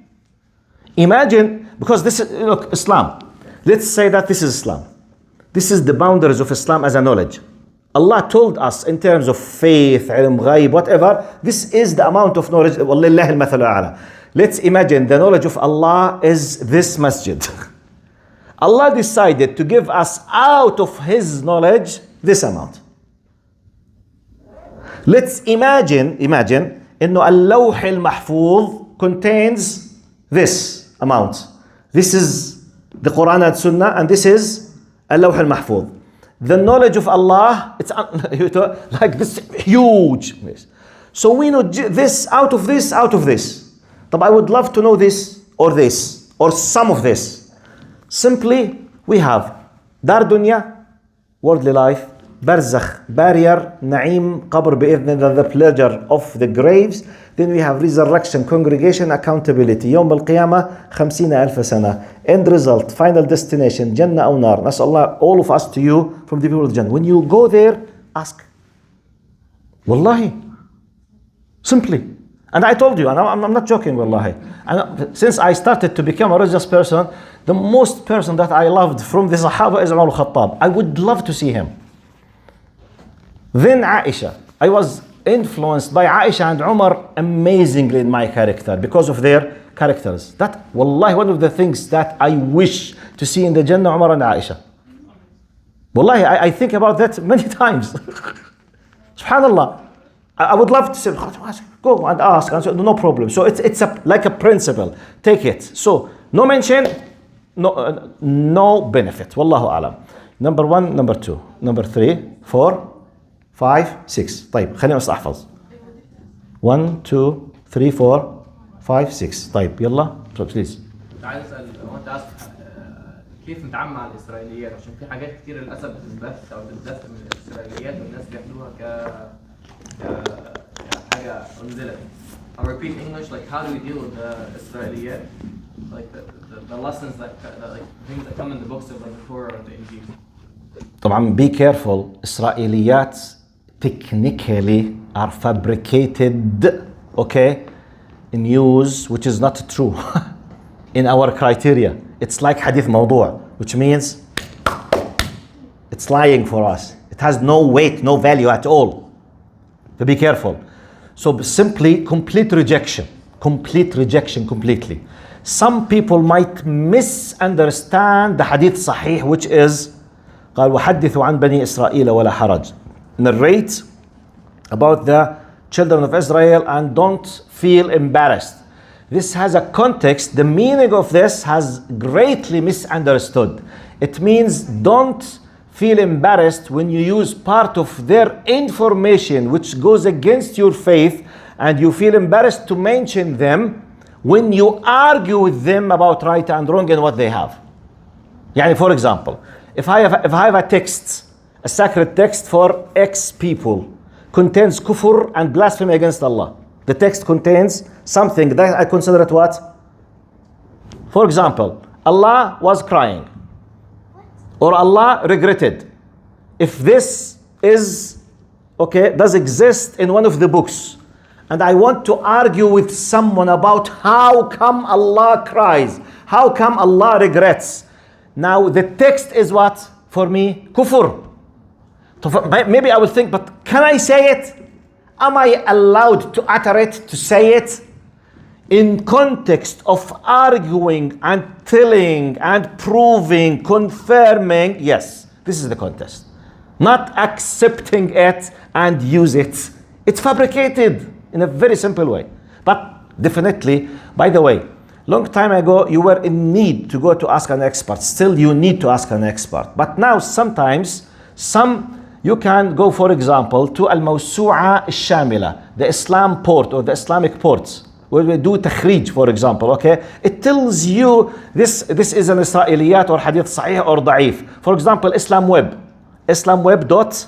Speaker 1: Imagine, because this is, look, Islam. Let's say that this is Islam. This is the boundaries of Islam as a knowledge. Allah told us in terms of faith, ilm, ghaib, whatever, this is the amount of knowledge. وَلِلَّهِ الْمَثَلُ الْأَعْلَى. Let's imagine the knowledge of Allah is this masjid. Allah decided to give us out of His knowledge this amount. Let's imagine إنه اللوح المحفوظ contains this amount. This is the Quran and Sunnah, and this is اللوح المحفوظ. The knowledge of Allah, it's like this huge. So we know this, out of this, out of this. But I would love to know this, or some of this. Simply, we have Dar Dunya, worldly life, Barzakh, barrier, Na'im, Qabr bi'idhn, the pleasure of the graves. Then we have resurrection, congregation, accountability. Yawm al-Qiyamah, 50,000 sana. End result, final destination, Jannah aw Nar. Nas'al Allah, all of us to you from the people of Jannah. When you go there, ask. Wallahi. Simply. And I told you, and I'm not joking, wallahi. And since I started to become a religious person, the most person that I loved from the Sahaba is Umar al-Khattab. I would love to see him. Then Aisha. I was influenced by Aisha and Umar amazingly in my character because of their characters. That, wallahi, one of the things that I wish to see in the Jannah, Umar and Aisha. Wallahi, I think about that many times. Subhanallah. I would love to say, go and ask. And so, no problem. So it's like a principle. Take it. So no mention, no benefit. Wallahu alam. Number 1, number 2, number 3, 4, 5, 6. طيب خلينا بس احفظ. 1, 2, 3, 4, 5, 6. طيب يلا please.
Speaker 4: عايز اسال وانت عايز كيف نتعامل مع الاسرائيليات عشان في حاجات كتير للاسف بتتبث او بتتدث من الاسرائيليات والناس بياخدوها حاجه انزلت. I'll repeat English, like how do we deal with the Israeliyat, like the lessons that like things that come in the books of like the Torah or the Injil.
Speaker 1: طبعا be careful. Israeliyat technically are fabricated, okay, news which is not true in our criteria. It's like hadith mawdu', which means it's lying for us. It has no weight, no value at all. So be careful. So simply complete rejection completely. Some people might misunderstand the hadith sahih, which is قال وحدثوا عن بني إسرائيل ولا حرج. Narrate about the children of Israel and don't feel embarrassed. This has a context. The meaning of this has greatly misunderstood. It means don't feel embarrassed when you use part of their information which goes against your faith, and you feel embarrassed to mention them when you argue with them about right and wrong and what they have. Yani, for example, if I have a text, a sacred text for X people, contains kufr and blasphemy against Allah. The text contains something that I consider it what? For example, Allah was crying, or Allah regretted. If this is, okay, does exist in one of the books, and I want to argue with someone about how come Allah cries, how come Allah regrets. Now the text is what? For me, kufr. Maybe I will think, but can I say it? Am I allowed to utter it, to say it? In context of arguing and telling and proving, confirming, yes, this is the context. Not accepting it and use it. It's fabricated in a very simple way. But definitely, by the way, long time ago, you were in need to go to ask an expert. Still, you need to ask an expert. But now, sometimes, you can go, for example, to Al-Mawsu'a Al-Shamila, the Islam port or the Islamic ports, where we do takhrij, for example, okay? It tells you this is an Israeliyat or hadith sahih or da'if. For example, Islam Web. Islam Web dot,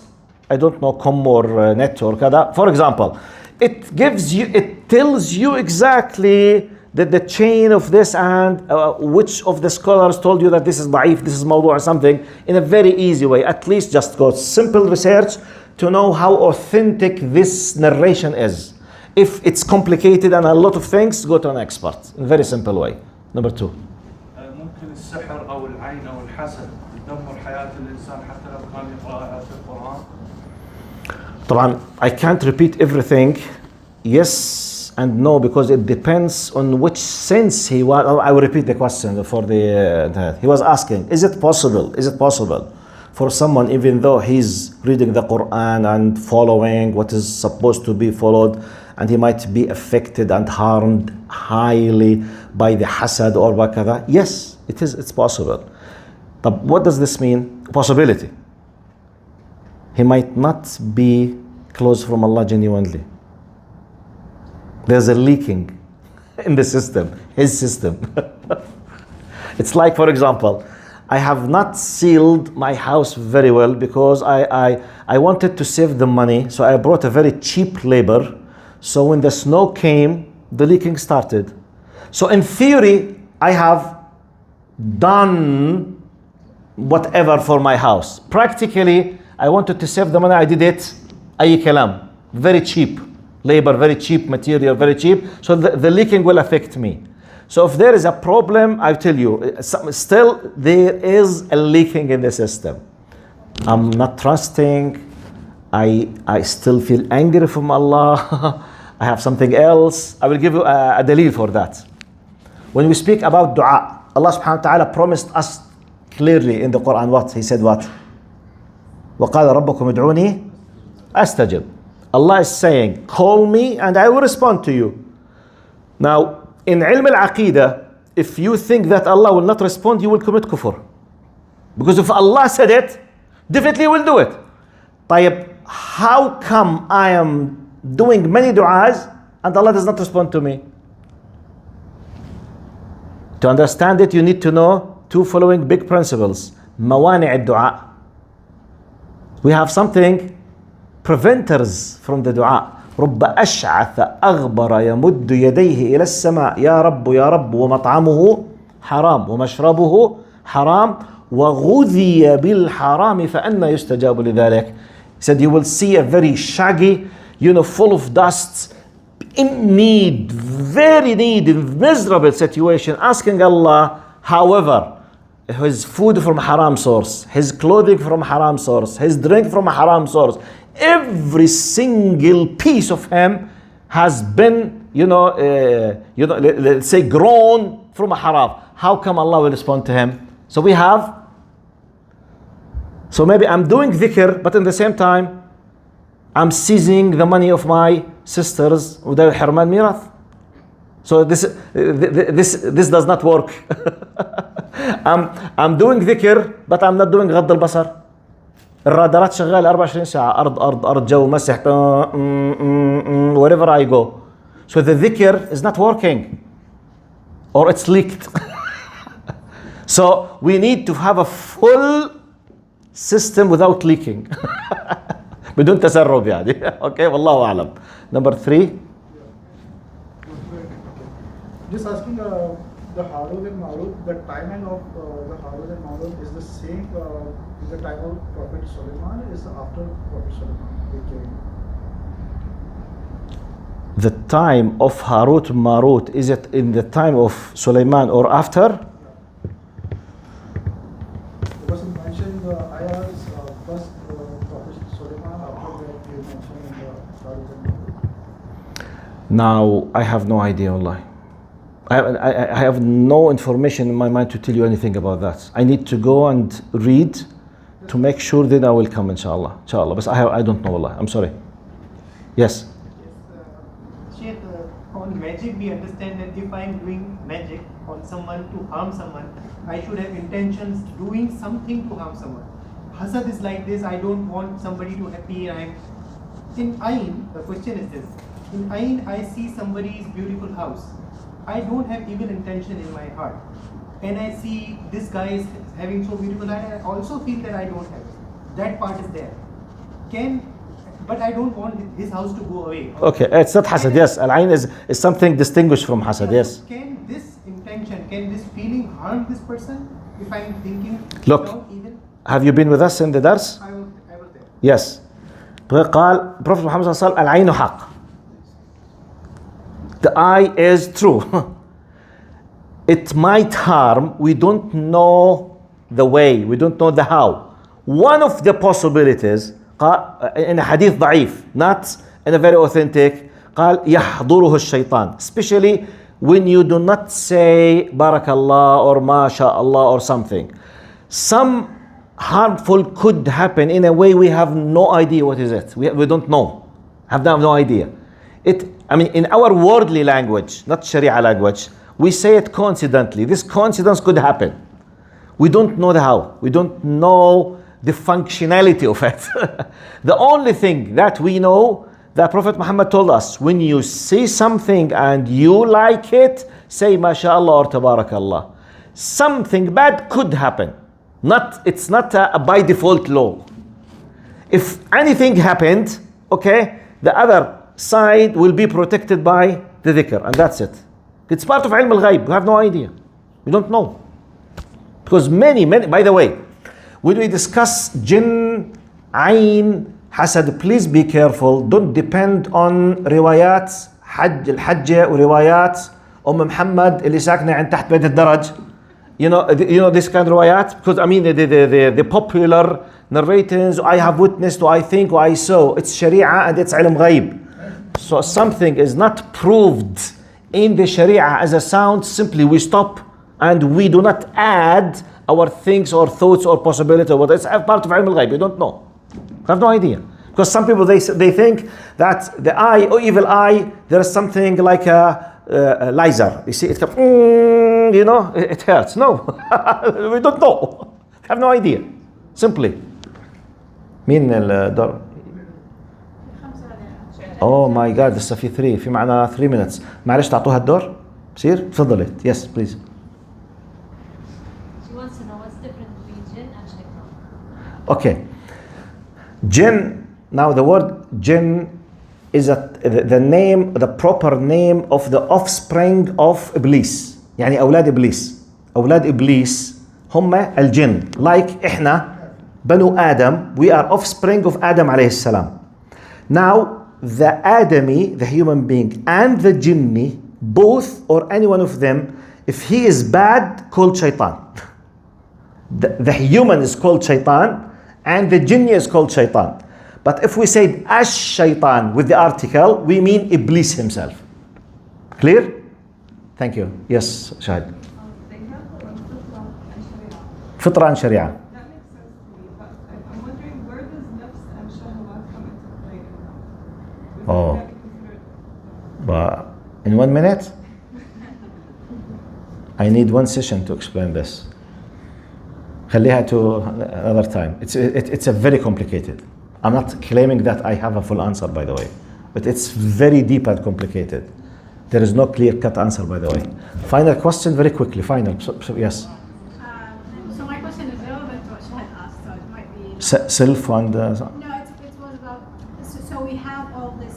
Speaker 1: I don't know, com or net or kada. For example, it tells you exactly the chain of this and which of the scholars told you that this is da'if, this is mawdu' or something, in a very easy way. At least just go simple research to know how authentic this narration is. If it's complicated and a lot of things, go to an expert in a very simple way. Number 2.
Speaker 2: ممكن السحر أو العين أو الحسد تدمر حياة الإنسان حتى لو كان يقرأ آيات القرآن.
Speaker 1: طبعا I can't repeat everything. Yes and no, because it depends on which sense he was. I will repeat the question for the he was asking, is it possible for someone, even though he's reading the Quran and following what is supposed to be followed, and he might be affected and harmed highly by the hasad or bakada? Yes, it's possible. But what does this mean? Possibility. He might not be close from Allah genuinely. There's a leaking in the system, his system. It's like, for example, I have not sealed my house very well because I wanted to save the money, so I brought a very cheap labor. So when the snow came, the leaking started. So in theory, I have done whatever for my house. Practically, I wanted to save the money, I did it, ay kalam, very cheap. Labor, very cheap, material, very cheap. So the leaking will affect me. So if there is a problem, I tell you, still there is a leaking in the system. I'm not trusting. I still feel angry from Allah. I have something else. I will give you a dalil for that. When we speak about dua, Allah subhanahu wa ta'ala promised us clearly in the Quran what? He said what? وَقَالَ رَبَّكُمْ ادْعُونِي أَسْتَجِبْ. Allah is saying, call me and I will respond to you. Now, in ilm al-aqidah, if you think that Allah will not respond, you will commit kufr. Because if Allah said it, definitely will do it. طيب, how come I am doing many du'as and Allah does not respond to me? To understand it, you need to know two following big principles. موانع الدعاء. We have something, preventers from the dua. رب أشعث أغبر يمد يديه إلى السماء يا رب ومطعمه حرام ومشربه حرام وغذي بالحرام فأنا يستجاب لذلك. He said you will see a very shaggy, full of dust, in need, very needy, miserable situation, asking Allah. However, his food from haram source, his clothing from haram source, his drink from a haram source, every single piece of him has been, let's say, grown from a haram. How come Allah will respond to him? So maybe I'm doing dhikr, but in the same time, I'm seizing the money of my sisters with the Hirman Mirath. So this does not work. I'm doing dhikr, but I'm not doing Ghadd al-Basar. الرادارات شغالة 24 ساعة، أرض جو مسح wherever I go. So the dhikr is not working or it's leaked. So we need to have a full system without leaking. بدون تسرب يعني. Okay, والله أعلم. Number 3.
Speaker 5: Just asking the Harun and Marut, the timeline of the Harun and Marut is the same is the time of Prophet Sulaiman, or is it after Prophet Sulaiman they came?
Speaker 1: The time of Harut Marut, is it in the time of Sulaiman or after?
Speaker 5: Because you mentioned the ayahs first Prophet Sulaiman, after that you mentioned the Harun and Marut.
Speaker 1: Now I have no idea, Allah. I have no information in my mind to tell you anything about that. I need to go and read to make sure, then I will come, inshallah. Inshallah. But I don't know, Allah. I'm sorry. Yes.
Speaker 6: Sheikh, on magic we understand that if I am doing magic on someone to harm someone, I should have intentions doing something to harm someone. Hasad is like this, I don't want somebody to happy. In Ain, the question is this. In Ain, I see somebody's beautiful house. I don't have evil intention in my heart. And I see this guy is having so beautiful life, I also feel that I don't have it. That part is there. But I don't want his house to go away.
Speaker 1: Okay, it's not hasad, yes. Al-ain is something distinguished from hasad, yes.
Speaker 6: Can this intention, can this feeling harm this person if I'm thinking
Speaker 1: Look,
Speaker 6: without even?
Speaker 1: have you been with us in the dars?
Speaker 6: I was there.
Speaker 1: Yes. قال Prophet Muhammad صلى الله عليه وسلم العين حق. The eye is true. It might harm, we don't know the way, we don't know the how. One of the possibilities in a hadith ضعيف, not in a very authentic, قال يحضره الشيطان, especially when you do not say barakallah or masha'Allah or something. Some harmful could happen in a way we have no idea what is it. We don't know, have no idea. In our worldly language, not Sharia language, we say it coincidentally. This coincidence could happen. We don't know the how. We don't know the functionality of it. The only thing that we know, that Prophet Muhammad told us, when you see something and you like it, say MashaAllah or Tabarakallah. Something bad could happen. It's not a by default law. If anything happened, okay, the other side will be protected by the dhikr, and that's it. It's part of ilm al-ghayb. We have no idea. We don't know. Because many, by the way, when we discuss jinn, ayn, hasad, please be careful. Don't depend on riwayat al-hajj or riwayat Muhammad اللي ساكنة عند تحت بيت الدرج. You know this kind of riwayat? Because the popular narrators, I have witnessed, or I think, or I saw, it's Sharia and it's ilm ghayb. So something is not proved in the Sharia as a sound, simply we stop and we do not add our things or thoughts or possibility. It's part of ilm al-ghayb. You don't know. You have no idea. Because some people, they think that the eye, or evil eye, there is something like a laser. You see, it comes, it hurts. No, we don't know. We have no idea. Simply. مين الدور؟ Oh my God, لسه في 3 في معنا 3 minutes. معلش تعطوها الدور؟ بصير؟ تفضلي. Yes, please.
Speaker 7: She wants to know what's different between jinn and shaitan.
Speaker 1: Okay. Jinn, now the word jinn is the name, the proper name of the offspring of Iblis. يعني أولاد إبليس. أولاد إبليس هم الجن. Like إحنا بنو آدم, we are offspring of Adam عليه السلام. Now, the Adami, the human being, and the jinni, both or any one of them, if he is bad, called shaitan. The human is called shaitan, and the jinni is called shaitan. But if we say ash-shaitan with the article, we mean Iblis himself. Clear? Thank you. Yes, Shahid.
Speaker 8: They have
Speaker 1: Fitra and Sharia.
Speaker 8: That makes sense to me, but I'm wondering, where does nafs and shahawat come into play in that?
Speaker 1: Oh.
Speaker 8: Would that be considered?
Speaker 1: But in 1 minute, I need 1 session to explain this. خليها to another time. It's a very complicated. I'm not claiming that I have a full answer, by the way, but it's very deep and complicated. There is no clear-cut answer, by the way. Final question, very quickly. Final, so yes.
Speaker 9: So my question is relevant to what Shahad asked, so it might be...
Speaker 1: Self and...
Speaker 9: No, it was about... So we have all this...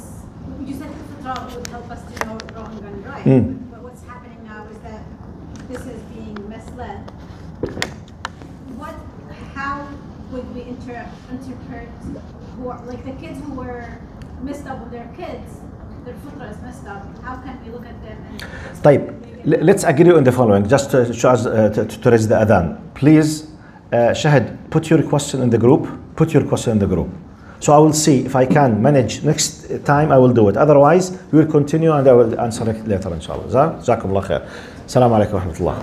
Speaker 9: You said the fitra would help us to know wrong and right, but what's happening now is that this is being misled. How would we interpret who are, like the kids who were messed up with their kids, their fitra is messed up, how can we look at them and...
Speaker 1: طيب, let's agree on the following, just to show us, to raise the adhan. Please, Shahid, put your question in the group. Put your question in the group. So I will see if I can manage. Next time I will do it. Otherwise, we will continue and I will answer it later, inshallah. جزاكم الله خير. السلام عليكم ورحمة الله.